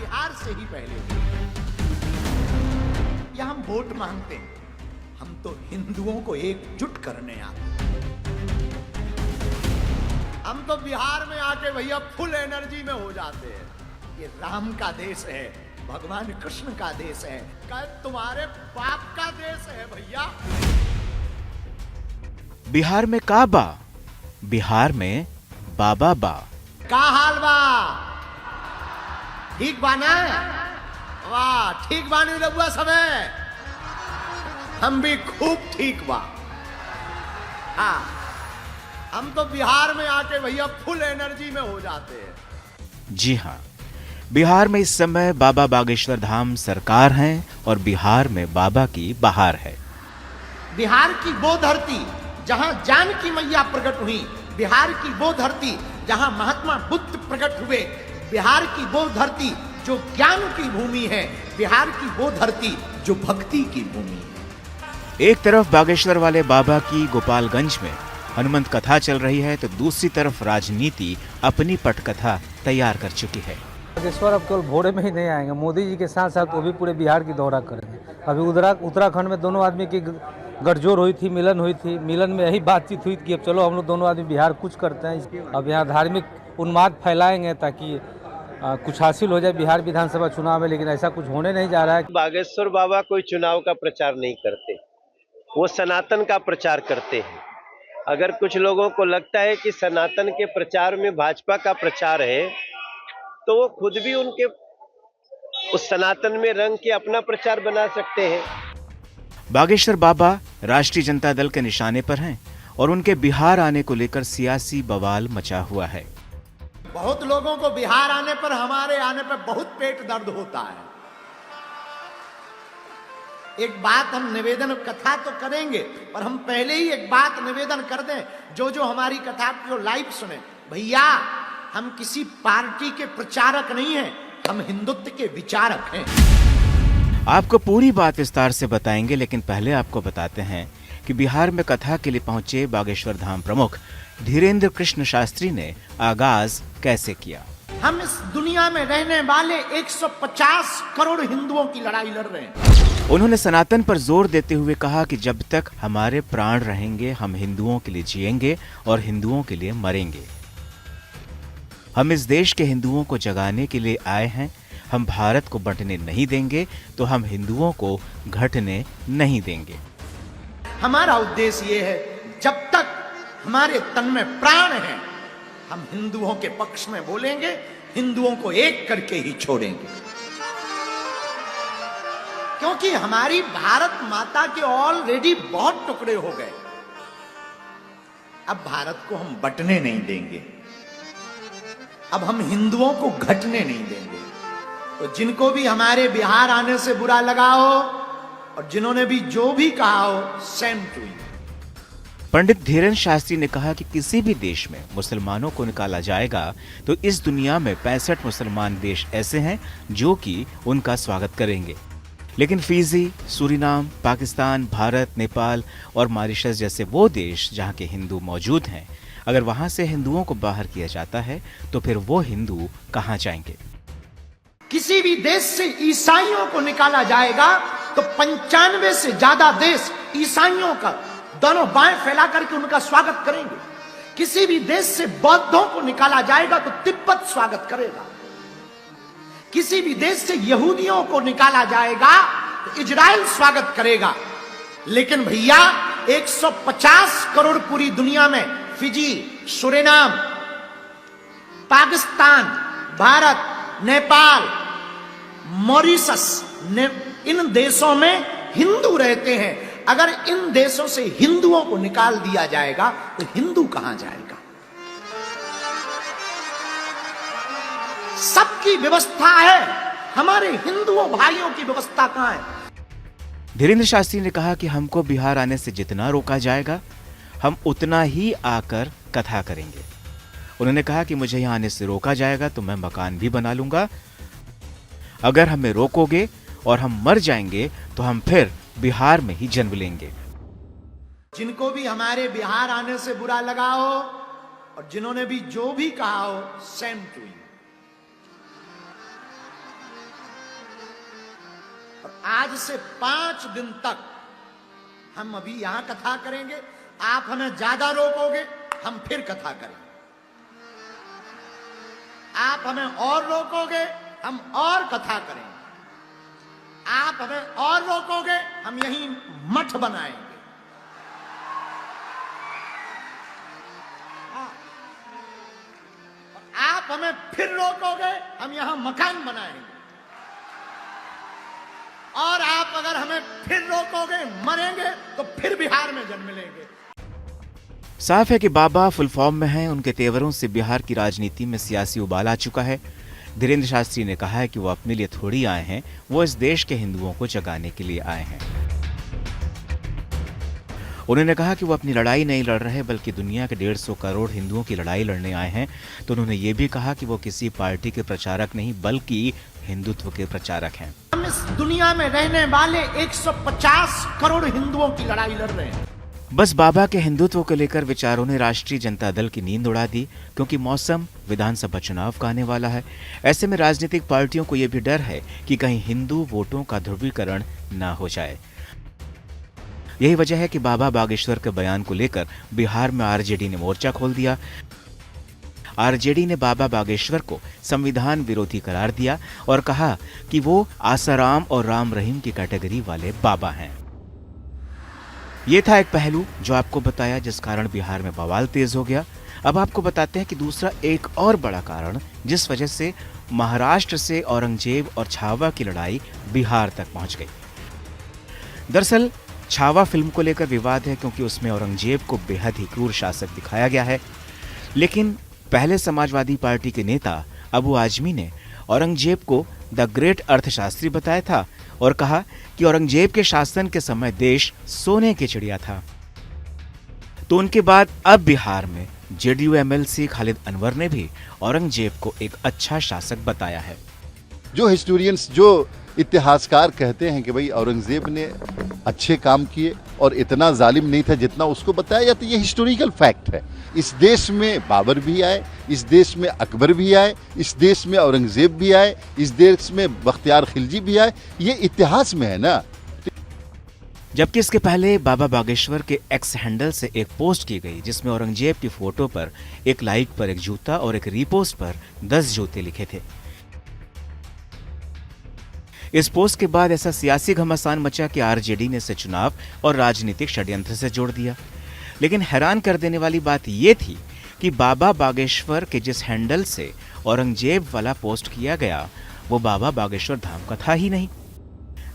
बिहार से ही पहले हुई। या हम वोट मांगते हैं, हम तो हिंदुओं को एकजुट करने आते हैं। हम तो बिहार में आके भैया फुल एनर्जी में हो जाते हैं। ये राम का देश है, भगवान कृष्ण का देश है, क्या तुम्हारे बाप का देश है भैया? बिहार में काबा, बिहार में बाबा बा। का हाल बा? ठीक बा ना? वाह, ठीक बानी रघुआ सबे। हम भी खूब ठीक बा। हाँ, हम तो बिहार में आके भैया फुल एनर्जी में हो जाते हैं। जी हाँ, बिहार में इस समय बाबा बागेश्वर धाम सरकार हैं और बिहार में बाबा की बहार है। बिहार की वो धरती जहां जानकी मैया प्रकट हुई, बिहार की वो धरती जहां महात्मा बुद्ध प्रकट हुए, बिहार की वो धरती जो ज्ञान की भूमि है, बिहार की वो धरती जो भक्ति की भूमि है। एक तरफ बागेश्वर वाले बाबा की गोपालगंज में हनुमंत कथा चल रही है, तो दूसरी तरफ राजनीति अपनी पटकथा तैयार कर चुकी है। बागेश्वर अब केवल भोरे में ही नहीं आएंगे, मोदी जी के साथ साथ वो भी पूरे बिहार की दौरा करेंगे। अभी उत्तराखंड में दोनों आदमी की गठजोड़ हुई थी, मिलन हुई थी। मिलन में यही बातचीत हुई कि अब चलो हम लोग दोनों आदमी बिहार कुछ करते हैं। अब यहाँ धार्मिक उन्माद फैलाएंगे ताकि कुछ हासिल हो जाए बिहार विधानसभा चुनाव में, लेकिन ऐसा कुछ होने नहीं जा रहा है। बागेश्वर बाबा कोई चुनाव का प्रचार नहीं करते, वो सनातन का प्रचार करते हैं। अगर कुछ लोगों को लगता है कि सनातन के प्रचार में भाजपा का प्रचार है, तो वो खुद भी उनके उस सनातन में रंग के अपना प्रचार बना सकते हैं। बागेश्वर बाबा राष्ट्रीय जनता दल के निशाने पर हैं और उनके बिहार आने को लेकर सियासी बवाल मचा हुआ है। बहुत लोगों को बिहार आने पर, हमारे आने पर बहुत पेट दर्द होता है। एक बात हम निवेदन, कथा तो करेंगे, पर हम पहले ही एक बात निवेदन कर दें, जो हमारी कथा को लाइव सुने, भैया हम किसी पार्टी के प्रचारक नहीं हैं, हम हिंदुत्व के विचारक हैं। आपको पूरी बात विस्तार से बताएंगे, लेकिन पहले आपको बताते हैं कि बिहार में कथा के लिए पहुंचे बागेश्वर धाम प्रमुख धीरेन्द्र कृष्ण शास्त्री ने आगाज कैसे किया। हम इस दुनिया में रहने वाले 150 करोड़ हिंदुओं की लड़ाई लड़ रहे हैं। उन्होंने सनातन पर जोर देते हुए कहा कि जब तक हमारे प्राण रहेंगे, हम हिंदुओं के लिए जिएंगे और हिंदुओं के लिए मरेंगे। हम इस देश के हिंदुओं को जगाने के लिए आए हैं। हम भारत को बंटने नहीं देंगे, तो हम हिंदुओं को घटने नहीं देंगे। हमारा उद्देश्य ये है, जब तक हमारे तन में प्राण है, हम हिंदुओं के पक्ष में बोलेंगे, हिंदुओं को एक करके ही छोड़ेंगे। क्योंकि हमारी भारत माता के ऑलरेडी बहुत टुकड़े हो गए। अब भारत को हम बंटने नहीं देंगे, अब हम हिंदुओं को घटने नहीं देंगे। तो जिनको भी हमारे बिहार आने से बुरा लगा हो और जिन्होंने भी जो भी कहा हो, सेम टू यू। पंडित धीरेन्द्र शास्त्री ने कहा कि किसी भी देश में मुसलमानों को निकाला जाएगा तो इस दुनिया में 65 मुसलमान देश ऐसे हैं जो कि उनका स्वागत करेंगे, लेकिन फिजी, सूरीनाम, पाकिस्तान, भारत, नेपाल और मॉरिशस जैसे वो देश जहाँ के हिंदू मौजूद हैं, अगर वहां से हिंदुओं को बाहर किया जाता है तो फिर वो हिंदू कहाँ जाएंगे। किसी भी देश से ईसाइयों को निकाला जाएगा तो 95 से ज्यादा देश ईसाइयों का दोनों बाएं फैला करके उनका स्वागत करेंगे। किसी भी देश से बौद्धों को निकाला जाएगा तो तिब्बत स्वागत करेगा। किसी भी देश से यहूदियों को निकाला जाएगा तो इजराइल स्वागत करेगा। लेकिन भैया 150 करोड़ पूरी दुनिया में Fiji, Surinam, Pakistan, Bharat, Nepal, Mauritius, इन देशों में हिंदू रहते हैं। अगर इन देशों से हिंदुओं को निकाल दिया जाएगा तो हिंदू कहां जाएगा? सबकी व्यवस्था है, हमारे हिंदुओं भाइयों की व्यवस्था कहां है? धीरेन्द्र शास्त्री ने कहा कि हमको बिहार आने से जितना रोका जाएगा, हम उतना ही आकर कथा करेंगे। उन्होंने कहा कि मुझे यहाँ आने से रोका जाएगा तो मैं मकान भी बना लूंगा। अगर हमें रोकोगे और हम मर जाएंगे तो हम फिर बिहार में ही जन्म लेंगे। जिनको भी हमारे बिहार आने से बुरा लगा हो और जिन्होंने भी जो भी कहा हो, सेम टू यू। आज से 5 दिन तक हम अभी यहां कथा करेंगे। आप हमें ज्यादा रोकोगे, हम फिर कथा करेंगे। आप हमें और रोकोगे, हम और कथा करेंगे। आप हमें और रोकोगे, हम यहीं मठ बनाएंगे। आप हमें फिर रोकोगे, हम यहां मकान बनाएंगे। और आप अगर हमें फिर रोकोगे, मरेंगे तो फिर बिहार में जन्म लेंगे। साफ है कि बाबा फुल फॉर्म में हैं। उनके तेवरों से बिहार की राजनीति में सियासी उबाल आ चुका है। धीरेन्द्र शास्त्री ने कहा है कि वो अपने लिए थोड़ी आए हैं, वो इस देश के हिंदुओं को जगाने के लिए आए हैं। उन्होंने कहा कि वो अपनी लड़ाई नहीं लड़ रहे बल्कि दुनिया के 150 करोड़ हिंदुओं की लड़ाई लड़ने आए हैं। तो उन्होंने ये भी कहा कि वो किसी पार्टी के प्रचारक नहीं बल्कि हिंदुत्व के प्रचारक हैं। हम इस दुनिया में रहने वाले 150 करोड़ हिंदुओं की लड़ाई लड़ रहे हैं। बस बाबा के हिंदुत्व को लेकर विचारों ने राष्ट्रीय जनता दल की नींद उड़ा दी, क्योंकि मौसम विधानसभा चुनाव का आने वाला है। ऐसे में राजनीतिक पार्टियों को यह भी डर है कि कहीं हिंदू वोटों का ध्रुवीकरण ना हो जाए। यही वजह है कि बाबा बागेश्वर के बयान को लेकर बिहार में आरजेडी ने मोर्चा खोल दिया। आरजेडी ने बाबा बागेश्वर को संविधान विरोधी करार दिया और कहा कि वो आसाराम और राम रहीम की कैटेगरी वाले बाबा हैं। ये था एक पहलू जो आपको बताया, जिस कारण बिहार में बवाल तेज हो गया। अब आपको बताते हैं कि दूसरा एक और बड़ा कारण जिस वजह से महाराष्ट्र से औरंगजेब और छावा की लड़ाई बिहार तक पहुंच गई। दरअसल छावा फिल्म को लेकर विवाद है, क्योंकि उसमें औरंगजेब को बेहद ही क्रूर शासक दिखाया गया है। लेकिन पहले समाजवादी पार्टी के नेता अबू आजमी ने औरंगजेब को द ग्रेट अर्थशास्त्री बताया था और कहा कि औरंगजेब के शासन के समय देश सोने की चिड़िया था। तो उनके बाद अब बिहार में जेडीयू एमएलसी खालिद अनवर ने भी औरंगजेब को एक अच्छा शासक बताया है। जो हिस्टोरियंस, जो इतिहासकार कहते हैं कि भाई औरंगजेब ने अच्छे काम किए और इतना जालिम नहीं था जितना उसको बताया जाता है, ये हिस्टोरिकल फैक्ट है। इस देश में बाबर भी आए, इस देश में अकबर भी आए, इस देश में औरंगजेब भी आए, इस देश में बख्तियार खिलजी भी आए, ये इतिहास में है ना। जबकि इसके पहले बाबा बागेश्वर के एक्स हैंडल से एक पोस्ट की गई जिसमें औरंगजेब की फोटो पर एक लाइक पर एक जूता और एक रीपोस्ट पर 10 जूते लिखे थे। इस पोस्ट के बाद ऐसा सियासी घमासान मचा कि आरजेडी ने इसे चुनाव और राजनीतिक षड्यंत्र से जोड़ दिया। लेकिन हैरान कर देने वाली बात यह थी कि बाबा बागेश्वर के जिस हैंडल से औरंगजेब वाला पोस्ट किया गया वो बाबा बागेश्वर धाम का था ही नहीं।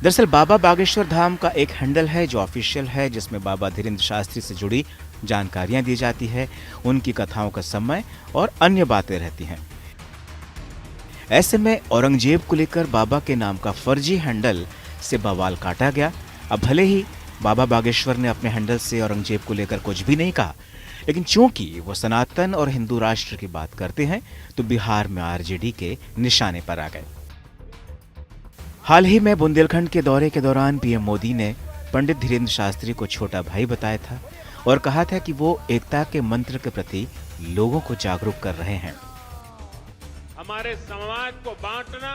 दरअसल बाबा बागेश्वर धाम का एक हैंडल है जो ऑफिशियल है, जिसमें बाबा धीरेन्द्र शास्त्री से जुड़ी जानकारियां दी जाती है, उनकी कथाओं का समय और अन्य बातें रहती हैं। ऐसे में औरंगजेब को लेकर बाबा के नाम का फर्जी हैंडल से बवाल काटा गया। अब भले ही बाबा बागेश्वर ने अपने हैंडल से औरंगजेब को लेकर कुछ भी नहीं कहा, लेकिन चूंकि वो सनातन और हिंदू राष्ट्र की बात करते हैं तो बिहार में आरजेडी के निशाने पर आ गए। हाल ही में बुंदेलखंड के दौरे के दौरान पीएम मोदी ने पंडित धीरेन्द्र शास्त्री को छोटा भाई बताया था और कहा था कि वो एकता के मंत्र के प्रति लोगों को जागरूक कर रहे हैं। हमारे समाज को बांटना,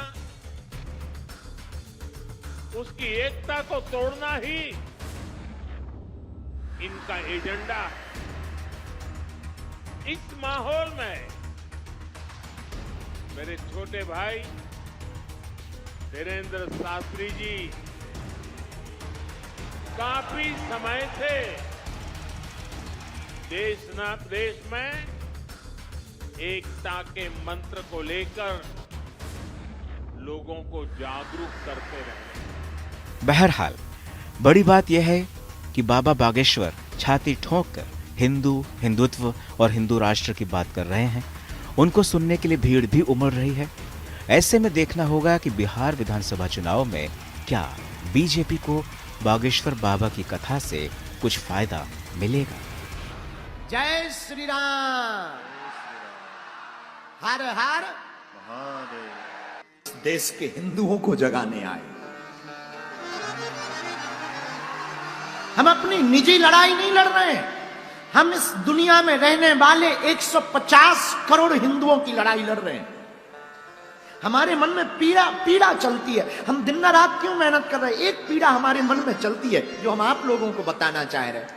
उसकी एकता को तोड़ना ही इनका एजेंडा है। इस माहौल में मेरे छोटे भाई धीरेन्द्र शास्त्री जी काफी समय से देश में एकता के मंत्र को लेकर लोगों को जागरूक करते रहे। बहरहाल बड़ी बात यह है कि बाबा बागेश्वर छाती ठोंक कर हिंदुत्व और हिंदू राष्ट्र की बात कर रहे हैं। उनको सुनने के लिए भीड़ भी उमड़ रही है। ऐसे में देखना होगा कि बिहार विधानसभा चुनाव में क्या बीजेपी को बागेश्वर बाबा की कथा से कुछ फायदा मिलेगा। जय श्री राम, हर हर महादेव। देश के हिंदुओं को जगाने आए। हम अपनी निजी लड़ाई नहीं लड़ रहे हैं, हम इस दुनिया में रहने वाले 150 करोड़ हिंदुओं की लड़ाई लड़ रहे हैं। हमारे मन में पीड़ा चलती है। हम दिन रात क्यों मेहनत कर रहे हैं? एक पीड़ा हमारे मन में चलती है जो हम आप लोगों को बताना चाह रहे हैं।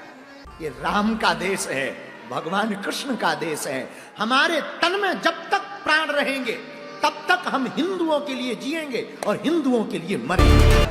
ये राम का देश है, भगवान कृष्ण का देश है। हमारे तन में जब तक प्राण रहेंगे तब तक हम हिंदुओं के लिए जिएंगे और हिंदुओं के लिए मरेंगे।